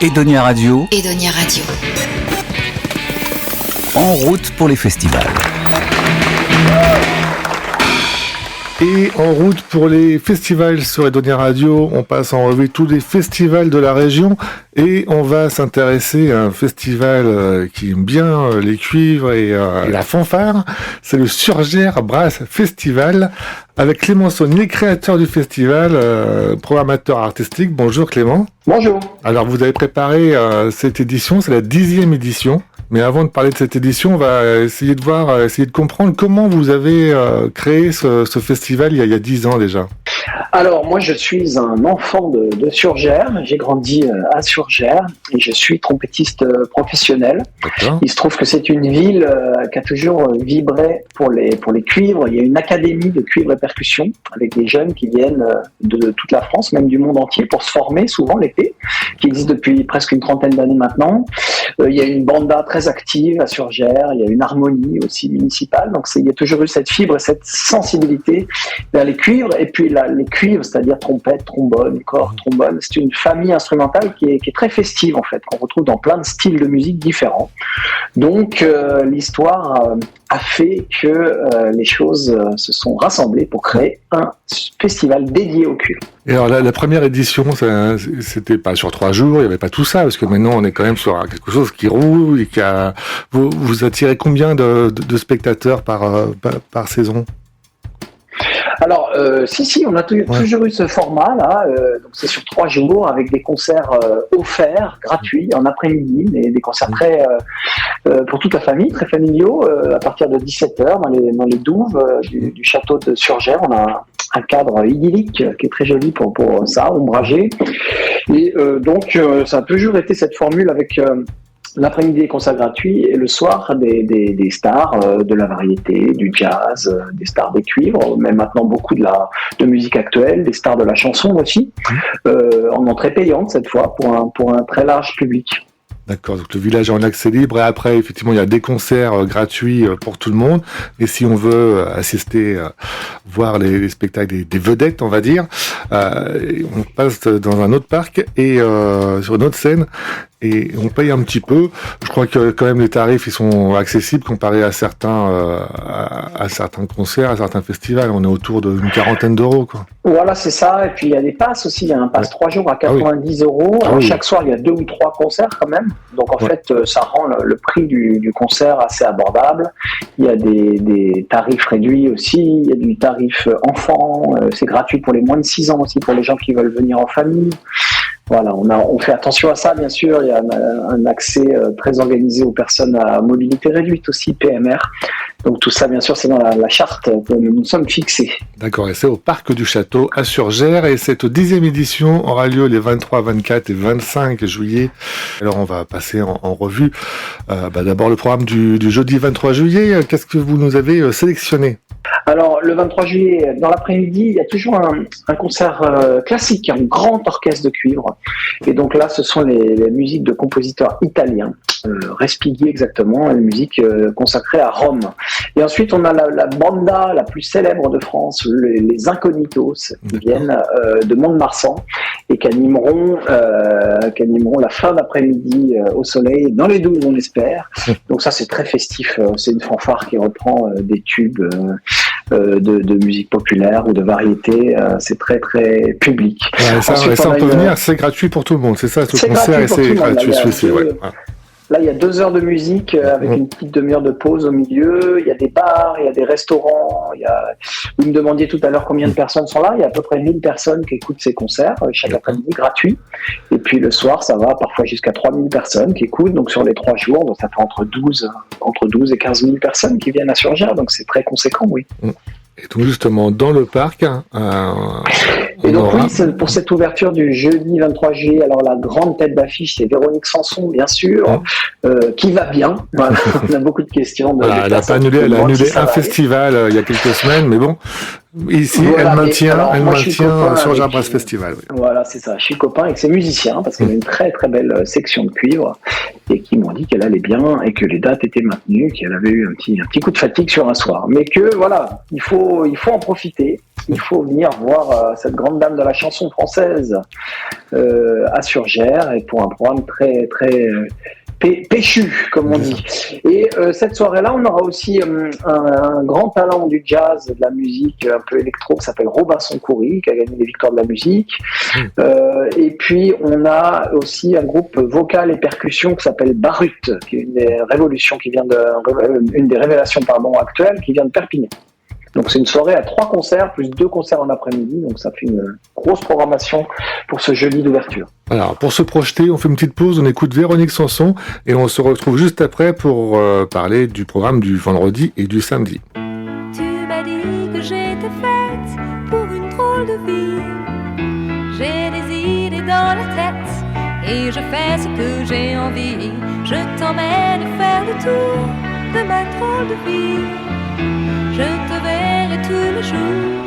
Edonia Radio. Edonia Radio. En route pour les festivals. Et en route pour les festivals sur Edonia Radio, on passe en revue tous les festivals de la région et on va s'intéresser à un festival qui aime bien les cuivres et la fanfare. C'est le Surgères Brass Festival avec Clément Saunier, créateur du festival, programmateur artistique. Bonjour Clément. Bonjour. Alors vous avez préparé cette édition, c'est la 10e édition. Mais avant de parler de cette édition, on va essayer de comprendre comment vous avez créé ce festival il y a 10 ans déjà. Alors moi je suis un enfant de Surgères, j'ai grandi à Surgères et je suis trompettiste professionnel. D'accord. Il se trouve que c'est une ville qui a toujours vibré pour les cuivres. Il y a une académie de cuivre et percussion avec des jeunes qui viennent de toute la France, même du monde entier, pour se former souvent l'été, qui existe depuis presque une trentaine d'années maintenant. Il y a une banda très active à Surgères, il y a une harmonie aussi municipale, donc il y a toujours eu cette fibre, cette sensibilité vers les cuivres, et puis les cuivres, c'est-à-dire trompette, trombone, cor, trombone, c'est une famille instrumentale qui est très festive en fait, qu'on retrouve dans plein de styles de musique différents. Donc l'histoire a fait que les choses se sont rassemblées pour créer un festival dédié au cuivre. Et alors la première édition, c'était pas sur 3 jours, il n'y avait pas tout ça, parce que maintenant on est quand même sur quelque chose qui roule et vous attirez combien de spectateurs par saison? Alors, si, on a toujours eu ce format-là. Donc c'est sur 3 jours avec des concerts offerts, gratuits, en après-midi, des concerts très pour toute la famille, très familiaux, à partir de 17h dans les douves du château de Surgères. On a un cadre idyllique qui est très joli pour ça, ombragé. Et donc, ça a toujours été cette formule avec l'après-midi des concerts gratuits et le soir des stars de la variété, du jazz, des stars des cuivres, mais maintenant beaucoup de musique actuelle, des stars de la chanson aussi, en entrée payante cette fois pour un très large public. D'accord, donc le village est en accès libre et après effectivement il y a des concerts gratuits pour tout le monde, et si on veut assister, voir les spectacles des vedettes on va dire, on passe dans un autre parc et sur une autre scène et on paye un petit peu. Je crois que quand même les tarifs ils sont accessibles comparés à certains concerts, à certains festivals. On est autour d'une quarantaine d'euros quoi. Voilà, c'est ça. Et puis il y a des passes aussi. Il y a un pass 3 jours à 90 euros. Alors, chaque soir il y a 2 ou 3 concerts quand même. Donc en fait ça rend le prix du concert assez abordable. Il y a des tarifs réduits aussi. Il y a du tarif enfant. C'est gratuit pour les moins de 6 ans aussi, pour les gens qui veulent venir en famille. Voilà, on fait attention à ça, bien sûr. Il y a un accès très organisé aux personnes à mobilité réduite aussi, PMR. Donc tout ça, bien sûr, c'est dans la charte que nous nous sommes fixés. D'accord, et c'est au Parc du Château à Surgères. Et cette 10e édition aura lieu les 23, 24 et 25 juillet. Alors on va passer en revue d'abord le programme du jeudi 23 juillet. Qu'est-ce que vous nous avez sélectionné ? Alors, le 23 juillet, dans l'après-midi, il y a toujours un concert classique, un grand orchestre de cuivre. Et donc là, ce sont les musiques de compositeurs italiens, Respighi exactement, une musique consacrée à Rome. Et ensuite, on a la banda la plus célèbre de France, les Incognitos, qui viennent de Mont-de-Marsan et qui animeront la fin d'après-midi au soleil, dans les douves, on espère. Donc ça, c'est très festif. C'est une fanfare qui reprend des tubes de musique populaire ou de variété, c'est très très public. Ouais, ça on peut venir, c'est gratuit pour tout le monde, c'est ça ce concert et c'est gratuit. Là, il y a 2 heures de musique avec une petite demi-heure de pause au milieu. Il y a des bars, il y a des restaurants. Vous me demandiez tout à l'heure combien de personnes sont là. Il y a à peu près 1000 personnes qui écoutent ces concerts chaque après-midi, gratuits. Et puis le soir, ça va parfois jusqu'à 3000 personnes qui écoutent. Donc sur les 3 jours, donc ça fait entre 12 et 15 000 personnes qui viennent à Surgères. Donc c'est très conséquent, oui. Et donc justement, dans le parc... Et donc oui, c'est pour cette ouverture du jeudi 23 juillet, alors la grande tête d'affiche, c'est Véronique Sanson, bien sûr, qui va bien. Voilà. On a beaucoup de questions. Elle a annulé un festival il y a quelques semaines, mais bon, Ici, Voilà, elle mais maintient, alors, moi, je suis copain sur avec- Jar Brass Festival. Oui. Voilà, c'est ça. Je suis copain avec ces musiciens parce qu'il y a une très très belle section de cuivre et qui m'ont dit qu'elle allait bien et que les dates étaient maintenues, qu'elle avait eu un petit coup de fatigue sur un soir. Mais que voilà, il faut en profiter. Il faut venir voir cette grande dame de la chanson française à Surgères et pour un programme très très péchu, comme on dit. Et cette soirée-là, on aura aussi un grand talent du jazz, de la musique un peu électro, qui s'appelle Robinson Coury, qui a gagné des victoires de la musique. Et puis, on a aussi un groupe vocal et percussion qui s'appelle Barut, qui est une des révolutions qui vient une des révélations actuelles, qui vient de Perpignan. Donc c'est une soirée à 3 concerts, plus 2 concerts en après-midi, donc ça fait une grosse programmation pour ce jeudi d'ouverture. Alors, pour se projeter, on fait une petite pause, on écoute Véronique Sanson et on se retrouve juste après pour parler du programme du vendredi et du samedi. Tu m'as dit que j'étais faite pour une drôle de vie. J'ai des idées dans la tête et je fais ce que j'ai envie. Je t'emmène faire le tour de ma drôle de vie. Je te verrai tous les jours.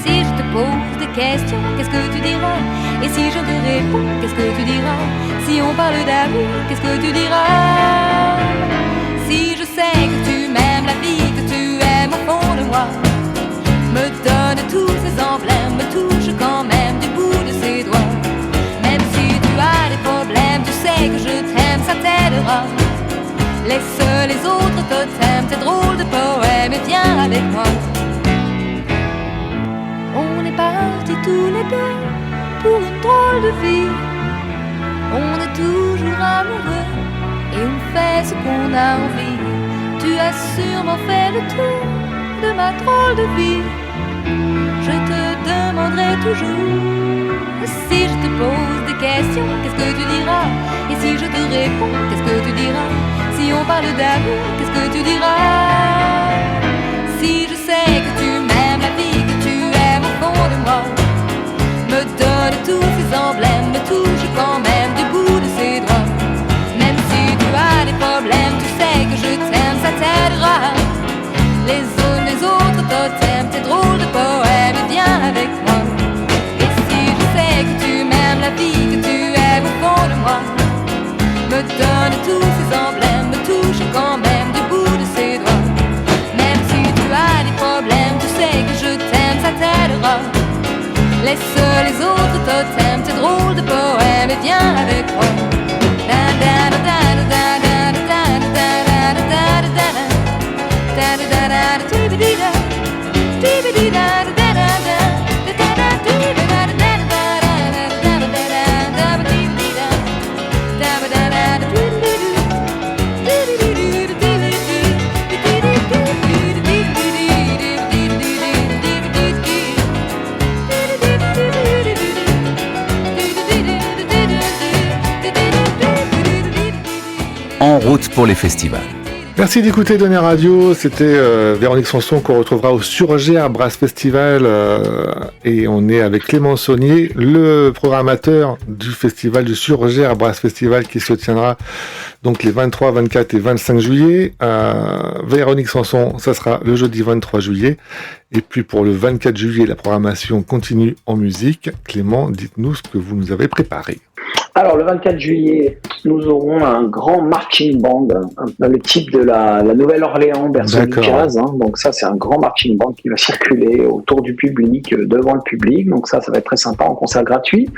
Si je te pose des questions, qu'est-ce que tu diras? Et si je te réponds, qu'est-ce que tu diras? Si on parle d'amour, qu'est-ce que tu diras? Si je sais que tu m'aimes la vie, que tu aimes au fond de moi, me donne tous ces emblèmes, me touche quand même du bout de ses doigts. Même si tu as des problèmes, tu sais que je t'aime, ça t'aidera. Laisse les autres totems, tes drôles de poèmes et viens avec moi. On est partis tous les deux pour une drôle de vie. On est toujours amoureux et on fait ce qu'on a envie. Tu as sûrement fait le tour de ma drôle de vie. Je te demanderai toujours. Si je te pose des questions, qu'est-ce que tu diras? Et si je te réponds, qu'est-ce que tu diras? Si on parle d'amour, qu'est-ce que tu diras? Si je sais que tu m'aimes la vie, que tu aimes au fond de moi, me donne tous ces emblèmes, me touche quand même du bout de ses doigts. Même si tu as des problèmes, tu sais que je t'aime, ça t'aidera. Les autres totems, tes drôles de poèmes, et viens avec moi. Et si je sais que tu m'aimes la vie, que tu aimes au fond de moi, me donne tous ces emblèmes, me touche quand même du bout de ses doigts. Même si tu as des problèmes, tu sais que je t'aime, ça t'aidera. Laisse les autres totems, tes drôles de poèmes, et viens avec moi. En route pour les festivals. Merci d'écouter Donner Radio, c'était Véronique Sanson qu'on retrouvera au Surgères Brass Festival et on est avec Clément Saunier, le programmateur du festival du Surgères Brass Festival qui se tiendra donc les 23, 24 et 25 juillet. Véronique Sanson, ça sera le jeudi 23 juillet et puis pour le 24 juillet la programmation continue en musique. Clément, dites-nous ce que vous nous avez préparé. Alors, le 24 juillet, nous aurons un grand marching band, le type de la Nouvelle-Orléans, berceau du jazz. Donc ça, c'est un grand marching band qui va circuler autour du public, devant le public. Donc ça va être très sympa en concert gratuit.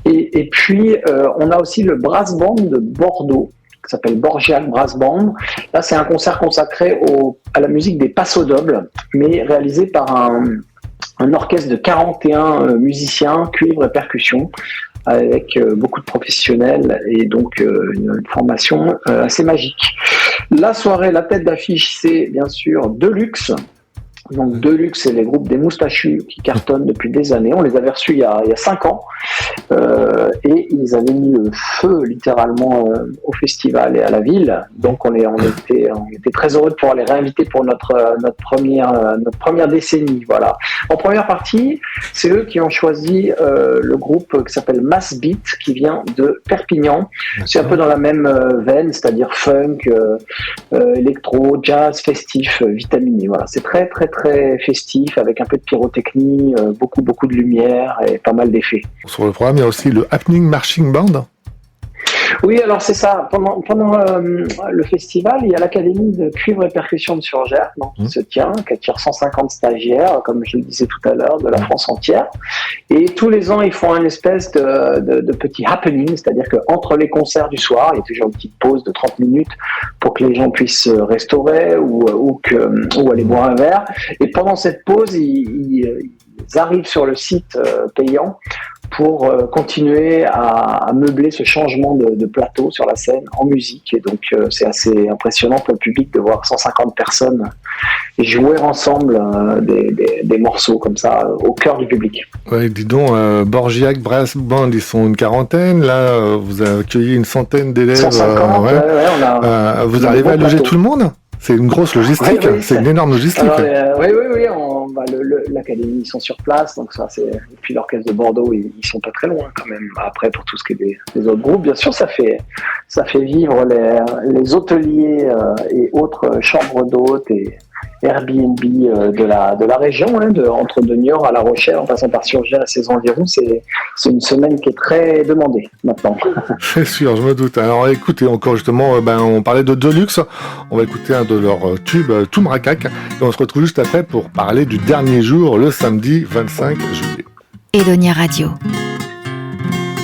Et puis, on a aussi le brass band de Bordeaux, qui s'appelle Borgiac Brass Band. Là, c'est un concert consacré à la musique des passodobles, mais réalisé par un orchestre de 41 musiciens, cuivre et percussion, avec beaucoup de professionnels et donc une formation assez magique. La soirée, la tête d'affiche, c'est bien sûr Deluxe. Donc Deluxe, c'est les groupes des Moustachus qui cartonnent depuis des années. On les avait reçus il y a 5 ans. Et et ils avaient mis le feu littéralement au festival et à la ville. Donc on était très heureux de pouvoir les réinviter pour notre première décennie. Voilà. En première partie, c'est eux qui ont choisi le groupe qui s'appelle Mass Beat, qui vient de Perpignan. C'est un peu dans la même veine, c'est-à-dire funk, électro, jazz, festif, vitaminé. Voilà. C'est très très très festif avec un peu de pyrotechnie, beaucoup de lumière et pas mal d'effets. Sur le programme, il y a aussi le Happening Marching Band. Oui, alors c'est ça. Pendant le festival, il y a l'Académie de cuivre et percussion de Surgères qui se tient, qui attire 150 stagiaires, comme je le disais tout à l'heure, de la France entière. Et tous les ans, ils font une espèce de petit happening, c'est-à-dire qu'entre les concerts du soir, il y a toujours une petite pause de 30 minutes pour que les gens puissent restaurer ou aller boire un verre. Et pendant cette pause, ils arrivent sur le site payant pour continuer à meubler ce changement de plateau sur la scène en musique. Et donc, c'est assez impressionnant pour le public de voir 150 personnes jouer ensemble des morceaux comme ça au cœur du public. Ouais, dis donc, Borgiac Brass Band, ils sont une quarantaine. Là, vous accueillez une centaine d'élèves. 150, vous arrivez à loger tout le monde ? C'est une grosse logistique, oui, c'est une énorme logistique. Alors, oui, l'Académie, ils sont sur place, donc ça, et puis l'Orchestre de Bordeaux, ils sont pas très loin quand même. Après, pour tout ce qui est des autres groupes, bien sûr, ça fait vivre les hôteliers et autres chambres d'hôtes et Airbnb de la région, entre de Niort à La Rochelle, en passant par Surgères et ses environs. C'est une semaine qui est très demandée maintenant. C'est sûr, je me doute. Alors écoutez, encore justement, on parlait de Deluxe, on va écouter un de leurs tubes, Toumrakak, et on se retrouve juste après pour parler du dernier jour, le samedi 25 juillet. Edonia Radio.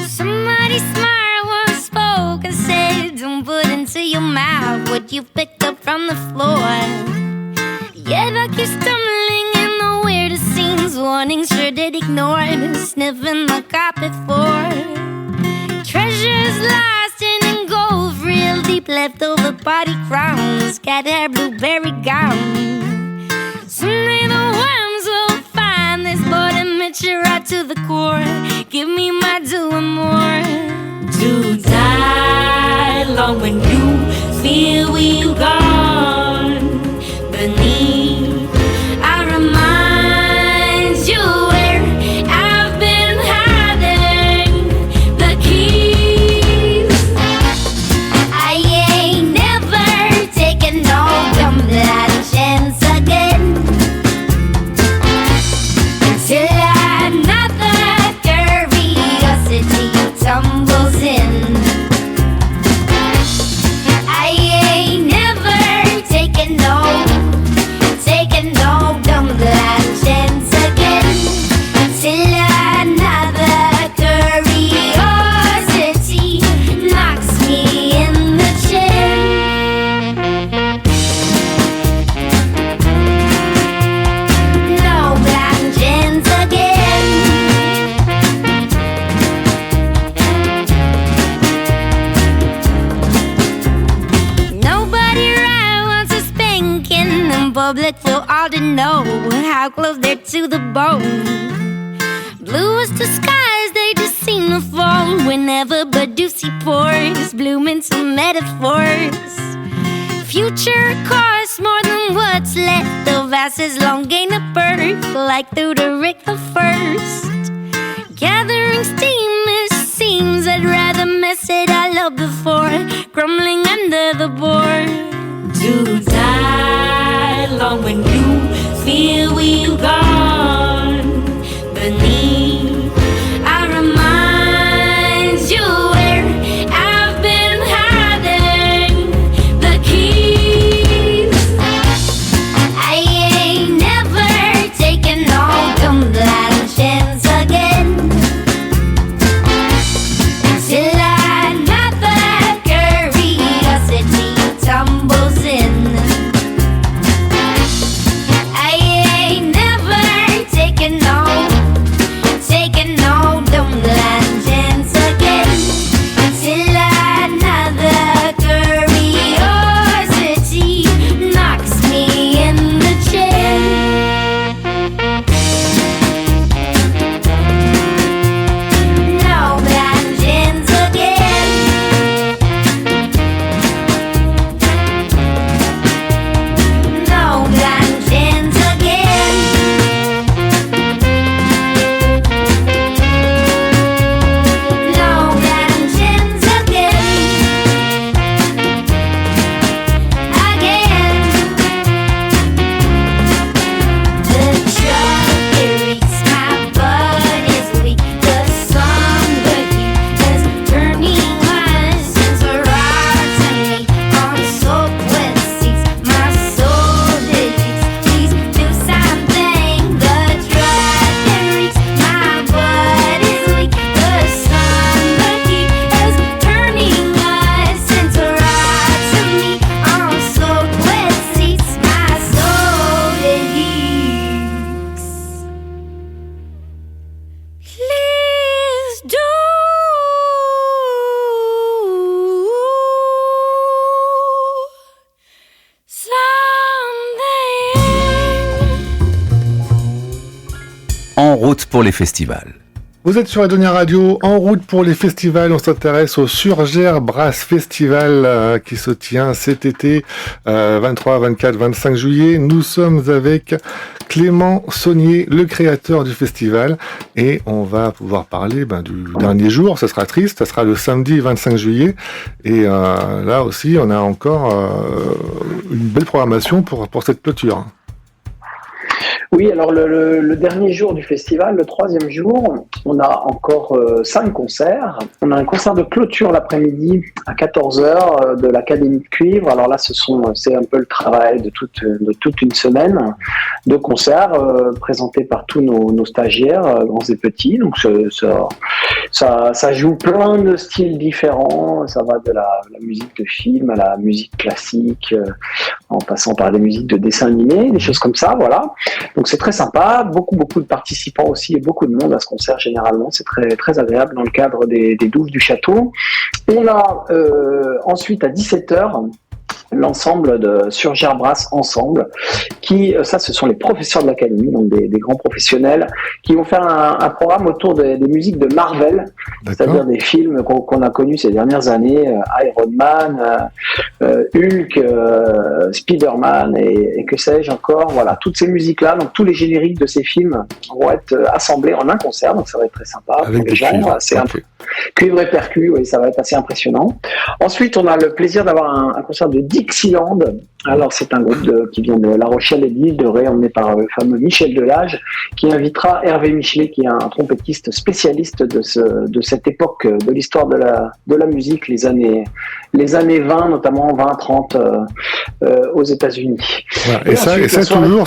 Somebody smart once spoke and said, don't put into your mouth what you picked up from the floor. Yeah, like you're stumbling in the weirdest scenes, warnings sure did ignore, sniffing the carpet for treasures lost in gold, real deep leftover party crowns, cat hair, blueberry gown. Someday the worms will find this bored and mature right to the core. Give me my due and more. To die long when you feel we've gone beneath. I remind you where I've been hiding the keys. I ain't never taken no dumb chance again until another curiosity tumbles in. I ain't never taken no dumb chance again until another curiosity knocks me in the chin. No blind chance again. Nobody right wants a spanking in public for all to know how close they're to the bone. Bluest the skies, they just seem to fall whenever Badusi pours, bloom into metaphors. Future costs more than what's left of us as long gain a birth, like Thuderick the First. Gathering steam, it seems I'd rather mess it all up before crumbling under the board. To die long when you feel we've gone beneath. I remind you where I've been hiding the keys. I ain't never taken no dumb chance again until another curiosity tumbles in. I ain't route pour les festivals. Vous êtes sur Edonia Radio, en route pour les festivals. On s'intéresse au Surgères Brass Festival qui se tient cet été, 23, 24, 25 juillet. Nous sommes avec Clément Saunier, le créateur du festival, et on va pouvoir parler du dernier jour. Ça sera triste, ça sera le samedi 25 juillet. Et là aussi, on a encore une belle programmation pour cette clôture. Oui, alors le dernier jour du festival, le 3e jour, on a encore 5 concerts. On a un concert de clôture l'après-midi à 14h de l'Académie de Cuivre. Alors là, c'est un peu le travail de toute une semaine de concerts présentés par tous nos stagiaires, grands et petits. Donc ça joue plein de styles différents. Ça va de la musique de film à la musique classique, en passant par des musiques de dessins animés, des choses comme ça, voilà. Donc c'est très sympa, beaucoup de participants aussi et beaucoup de monde à ce concert généralement, c'est très, très agréable dans le cadre des douves du château. On a ensuite à 17h l'ensemble de Surgères Brass Ensemble, ce sont les professeurs de l'académie, donc des grands professionnels, qui vont faire un programme autour des musiques de Marvel, c'est-à-dire des films qu'on a connus ces dernières années, Iron Man, Hulk, Spider-Man et que sais-je encore, voilà, toutes ces musiques-là, donc tous les génériques de ces films vont être assemblés en un concert, donc ça va être très sympa avec pour les gens, c'est un peu cuivre et percu, oui, ça va être assez impressionnant. Ensuite, on a le plaisir d'avoir un concert de Dixieland. Alors, c'est un groupe qui vient de La Rochelle et de l'île de Ré, emmené par le fameux Michel Delage, qui invitera Hervé Michelet, qui est un trompettiste spécialiste de cette époque de l'histoire de la musique, les années 20, notamment 20-30 aux États-Unis. Voilà. Et ça toujours,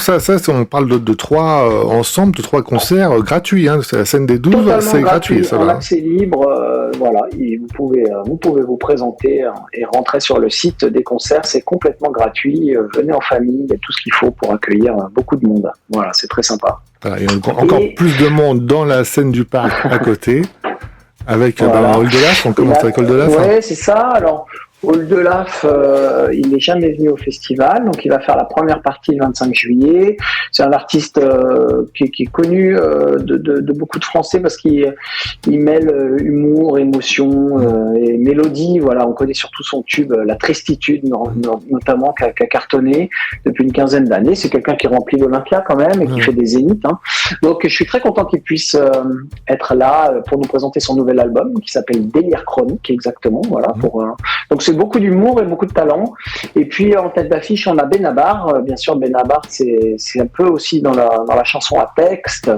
on parle de 3 ensembles, de 3 concerts gratuits. Hein, c'est la scène des douves, c'est gratuit. Ça en va. accès libre, voilà. Et vous pouvez vous présenter et rentrer sur le site des concerts. C'est complètement gratuit. Venez en famille, il y a tout ce qu'il faut pour accueillir beaucoup de monde. Voilà, c'est très sympa. Voilà, il y a encore plus de monde dans la scène du parc à côté, avec Hall de Laf. On commence avec Hall de Laf. Oui, c'est ça. Alors, Hall de Laf, il n'est jamais venu au festival, donc il va faire la première partie le 25 juillet. C'est un artiste qui est connu de beaucoup de Français parce qu'il mêle humour, émotion et mélodie. Voilà, on connaît surtout son tube La Tristitude, notamment, qui a cartonné depuis une quinzaine d'années. C'est quelqu'un qui remplit l'Olympia quand même et qui fait des zéniths. Hein. Donc je suis très content qu'il puisse être là pour nous présenter son nouvel album qui s'appelle Délire Chronique, exactement. Voilà, donc c'est beaucoup d'humour et beaucoup de talent. Et puis en tête d'affiche, on a Benabar. Bien sûr, Benabar, c'est un peu aussi dans la chanson à texte,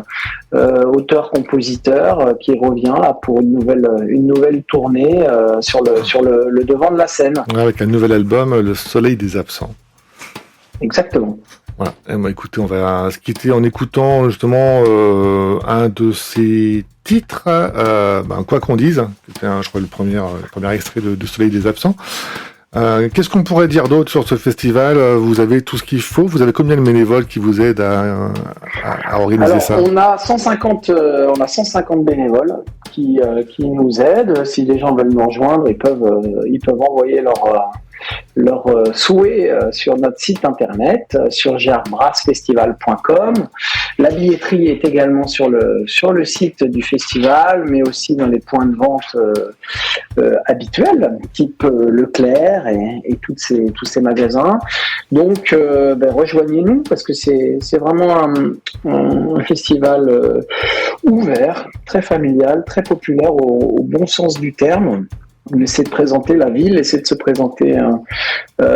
auteur-compositeur, qui revient là pour une nouvelle tournée sur le devant de la scène. Avec un nouvel album, Le Soleil des Absents. Exactement. Voilà. Et moi, écoutez, on va se quitter en écoutant justement un de ces titres, Quoi qu'on dise, c'était je crois le premier extrait de Soleil des Absents. Qu'est-ce qu'on pourrait dire d'autre sur ce festival ? Vous avez tout ce qu'il faut. Vous avez combien de bénévoles qui vous aident à organiser ça ? On a 150 bénévoles qui nous aident. Si les gens veulent nous rejoindre, ils peuvent envoyer leur souhait sur notre site internet surgeresbrassfestival.com. La billetterie est également sur le site du festival, mais aussi dans les points de vente habituels, type Leclerc et tous ces magasins. Donc rejoignez-nous parce que c'est vraiment un festival ouvert, très familial, très populaire au bon sens du terme. On essaie de présenter la ville, essaie de se présenter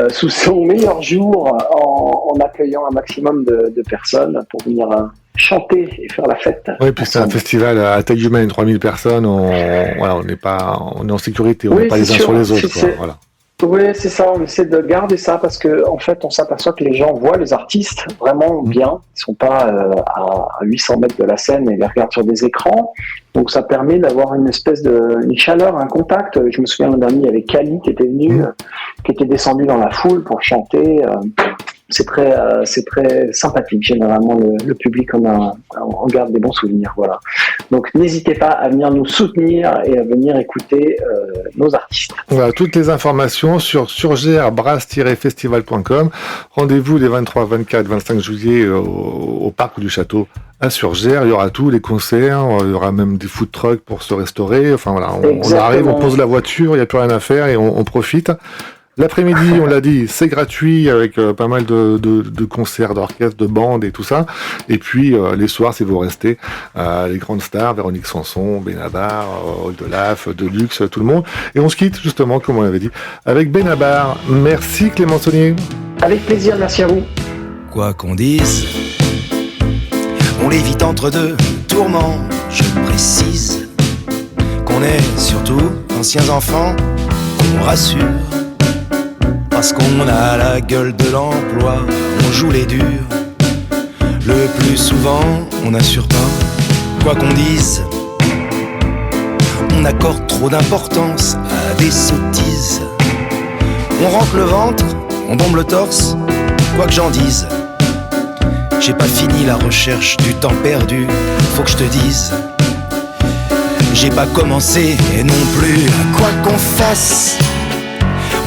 sous son meilleur jour en accueillant un maximum de personnes pour venir chanter et faire la fête. Oui, puis c'est un festival à taille humaine, 3000 personnes, on est en sécurité, on n'est pas les uns sur les autres. Voilà. Oui, c'est ça, on essaie de garder ça parce qu'en fait, on s'aperçoit que les gens voient les artistes vraiment bien. Ils ne sont pas à 800 mètres de la scène et les regardent sur des écrans. Donc, ça permet d'avoir une espèce une chaleur, un contact. Je me souviens l'an dernier, il y avait Kali qui était venu, qui était descendu dans la foule pour chanter. c'est très sympathique. Généralement, le public on garde des bons souvenirs. Voilà. Donc, n'hésitez pas à venir nous soutenir et à venir écouter nos artistes. Voilà, toutes les informations sur surgère-brass-festival.com. Rendez-vous les 23, 24, 25 juillet au parc du Château à Surgère. Il y aura tous les concerts, il y aura même des food trucks pour se restaurer. Enfin voilà, on arrive, on pose la voiture, il n'y a plus rien à faire et on profite. L'après-midi, on l'a dit, c'est gratuit avec pas mal de concerts, d'orchestres, de bandes et tout ça. Et puis les soirs, si vous restez, les grandes stars, Véronique Sanson, Benabar, Oldelaf, Deluxe, tout le monde. Et on se quitte justement, comme on l'avait dit, avec Benabar. Merci Clément Saunier. Avec plaisir, merci à vous. Quoi qu'on dise, on l'évite entre deux tourments. Je précise qu'on est surtout anciens enfants, qu'on rassure. Parce qu'on a la gueule de l'emploi, on joue les durs. Le plus souvent, on n'assure pas. Quoi qu'on dise, on accorde trop d'importance à des sottises. On rentre le ventre, on bombe le torse, quoi que j'en dise. J'ai pas fini la recherche du temps perdu, faut que je te dise. J'ai pas commencé et non plus, quoi qu'on fasse.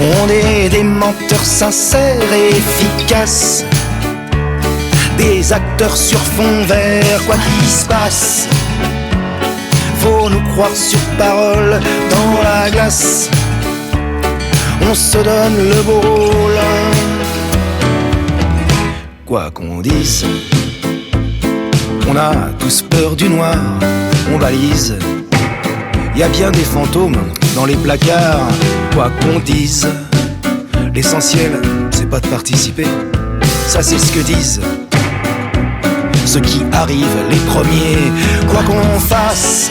On est des menteurs sincères et efficaces, des acteurs sur fond vert, quoi qu'il se passe. Faut nous croire sur parole dans la glace. On se donne le beau rôle. Quoi qu'on dise, on a tous peur du noir, on balise. Y a bien des fantômes dans les placards, quoi qu'on dise. L'essentiel, c'est pas de participer, ça c'est ce que disent ceux qui arrivent les premiers. Quoi qu'on fasse,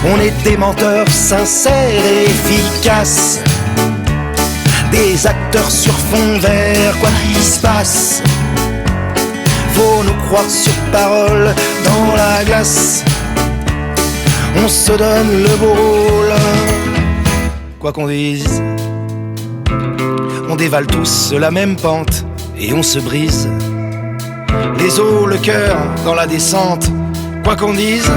on est des menteurs sincères et efficaces, des acteurs sur fond vert, quoi qu'il se passe. Faut nous croire sur parole dans la glace. On se donne le beau rôle. Quoi qu'on dise, on dévale tous la même pente et on se brise les os, le cœur dans la descente. Quoi qu'on dise,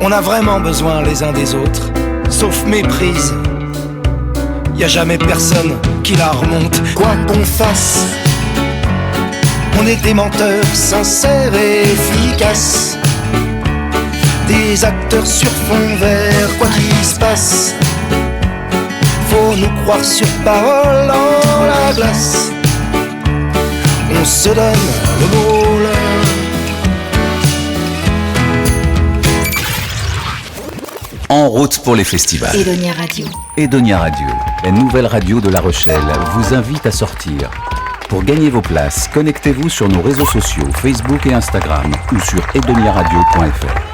on a vraiment besoin les uns des autres, sauf méprise. Y a jamais personne qui la remonte. Quoi qu'on fasse, on est des menteurs sincères et efficaces, des acteurs sur fond vert, quoi qu'il se passe. Faut nous croire sur parole dans la glace. On se donne le rôle. En route pour les festivals. Edonia Radio. Edonia Radio, la nouvelle radio de La Rochelle, vous invite à sortir. Pour gagner vos places, connectez-vous sur nos réseaux sociaux Facebook et Instagram ou sur edoniaradio.fr.